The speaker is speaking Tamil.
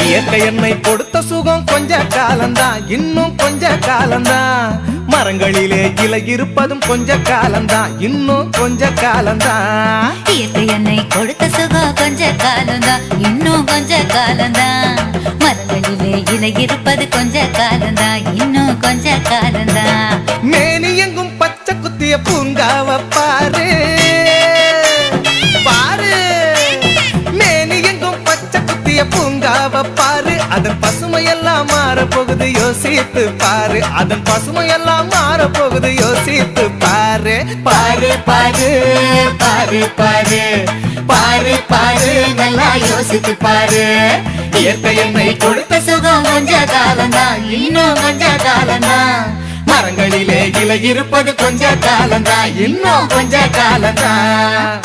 இயற்கை என்னை கொடுத்த சுகம் கொஞ்ச காலம்தான், இன்னும் கொஞ்ச காலம்தான். மரங்களிலே இலை இருப்பதும் கொஞ்ச காலம்தான், இன்னும் கொஞ்ச காலம்தான். இயற்கை என்னை கொடுத்த சுகம் கொஞ்ச காலம்தான், இன்னும் கொஞ்ச காலம்தான். மரங்களிலே இலை இருப்பது கொஞ்ச காலம்தான், இன்னும் கொஞ்ச காலம்தான். மேனி எங்கும் பச்சை குத்திய பூங்காவ பாரு பாரு, மேனி எங்கும் பச்சை குத்திய பூங்காவ பாரு. அதன் பசுமையெல்லாம் மாற போகுது யோசித்து பாரு, அதன் பசுமையெல்லாம் மாற போகுது யோசித்து பாரு. பாரு பாரு பாரு பாரு பாரு பாரு, நல்லா யோசித்து பாரு. இயற்கை என்னை கொடுத்த சுகம் கொஞ்ச காலம்தான், இன்னும் கொஞ்ச காலம்தான். மரங்களிலே இலை இருப்பது கொஞ்ச காலம்தான், இன்னும் கொஞ்ச காலம்தான்.